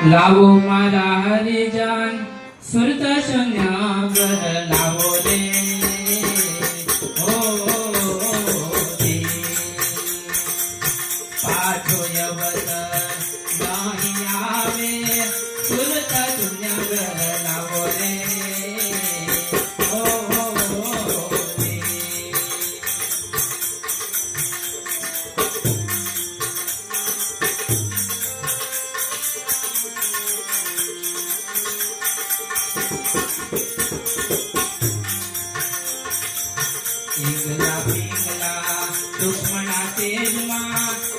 लावो मारा हरिजन सुरत शून्य ग्रह लावो रे रे पाछो यवत नहीं आवे सुरत शून्य ग्रह लावो रे पिंगला पिंगला दुश्मना तेजमा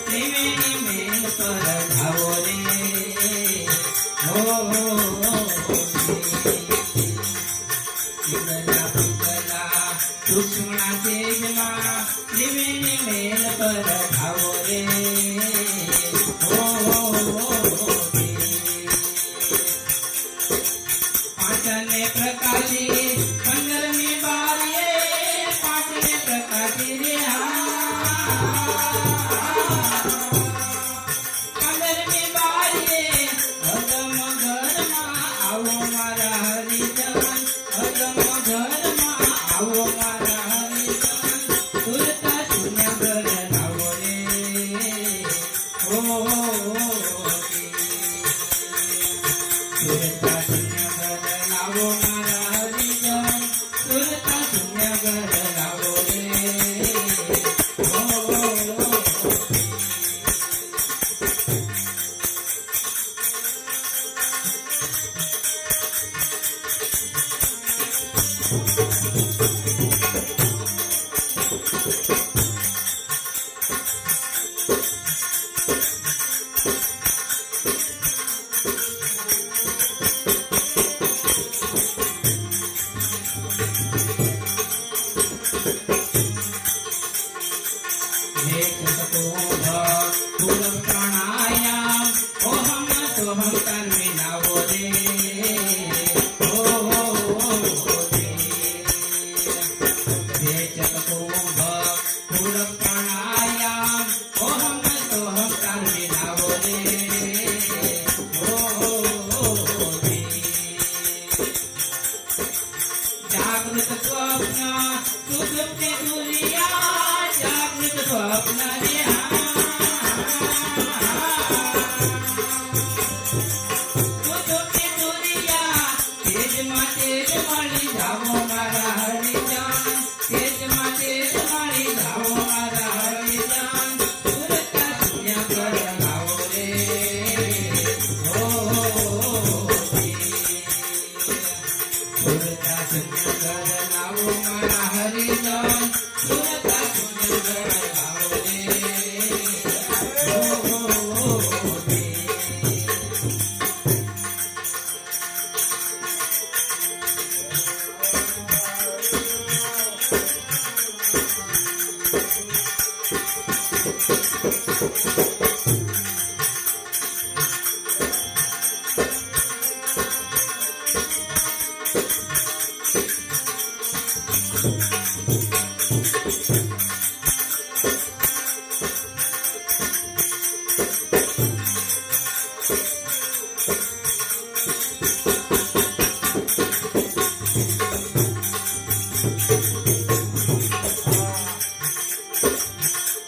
त्रिवेणी मेल पर धावो रे पिंगला पिंगला दुश्मना तेजमा त्रिवेणी मेल पर धावो रे पाचने प्रकाशी पंदर में बारिये पाचने प्रकाशी रे पंदर में बारिये अगम घर में आओ मारा हरिजन अगम घर में आओ मारा हरिजन सुरता शून्य घर लावो रे सुरता शून्य घर लावो मारा हरिजन सुरता शून्य घर लावो रे प्राणायाम ओहम सोहम कर्मे लावो रे प्राणायाम ओहम सोहम कर्मे लावो रे जागृत स्वप्न सुसुप्ति तुरिया जागृत स्वप्न रे धावो मारा हरिजन तेज माते तुम्हारी धावो मारा हरिजन सुरता शून्य घर लावो रे सुरता शून्य घर लावो मारा हरिजन सुरता शून्य घर लावो रे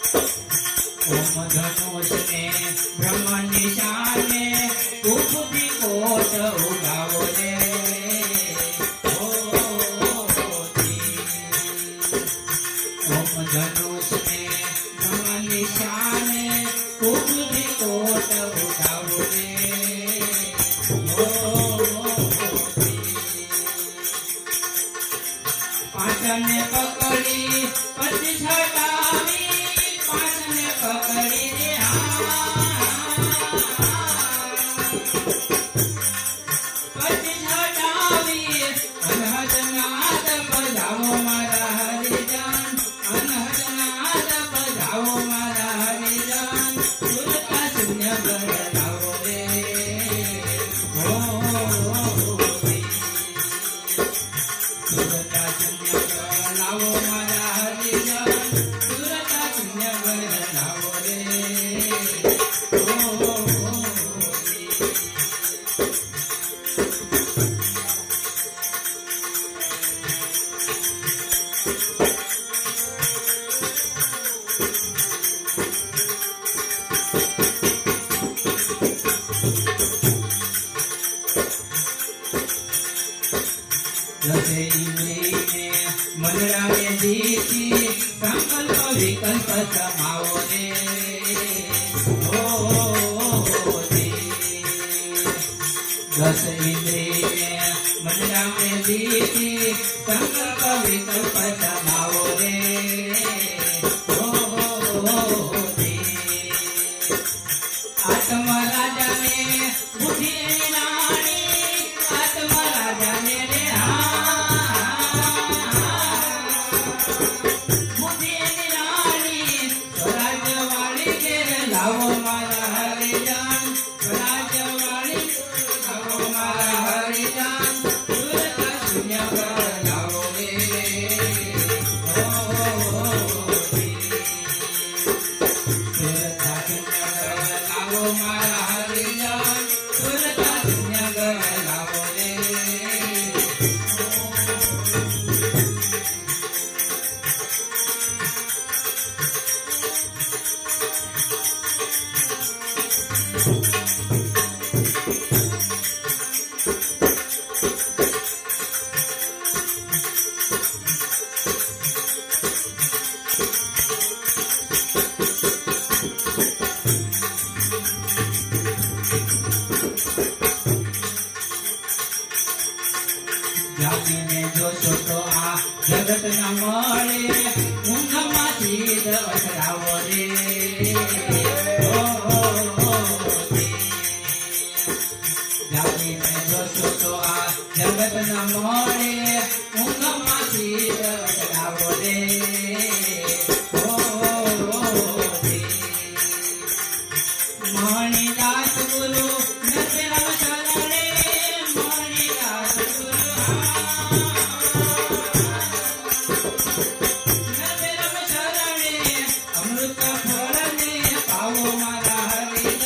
ओम धनुष ने ब्रह्म निशान ने उपति कोट उगावो रे ओम धनुष ने ब्रह्म निशान ने उपति कोट उगावो रे पाचने पकड़ी पति छटावी पाचने पकड़ी रे દસે ઇન્દ્રિયને મંડળાવે દીધી સંકલ્પ વિકલ્પ સમાવો રે દસ ઇન્દ્રિયને મંડળાવે દીધી સંકલ્પ વિકલ્પ સમાવો રે આત્મ રાજાને બુદ્ધિ એની રાણી આત્મ રાજાને રે બુદ્ધિ એની રાણી સ્વરાજ વાળી ઘેર લાવો મારા હરિજન સ્વરાજ વાળી લાવો મારા હરિજન સુરત શૂન્ય ઘર લાવો રે મારા હરિજન સુરત શૂન્ય ઘર લાવો રે જાગીને જોશો તો આ જગત ન મળે ઊંઘમાંથી જ અથડાવો રે જાગીને જોશો તો આ જગત ન મળે ઊંઘમાંથી જ અથડાવો રે મણિદાસ ગુરુ નથી રમ શરણે મણિદાસ ગુરુ અમૃત ફળને પાવો મારા હરિજન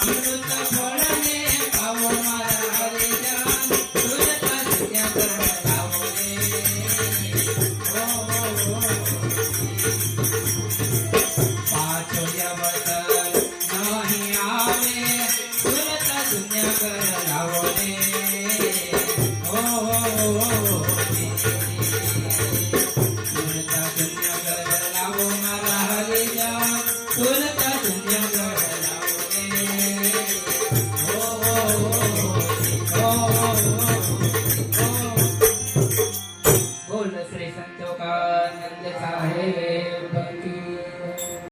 અમૃત ફળને પાવો મારા હરિજન સુરત શૂન્ય ઘર લાવો રે પાછો અવસર નહીં આવે સુરત શૂન્ય ઘર લાવો રે સુરત શૂન્ય ઘર લાવો મારા હરિજન સુરત શૂન્ય ઘર લાવો રે બોલ શ્રી સંતોષ નંદ સાહેબ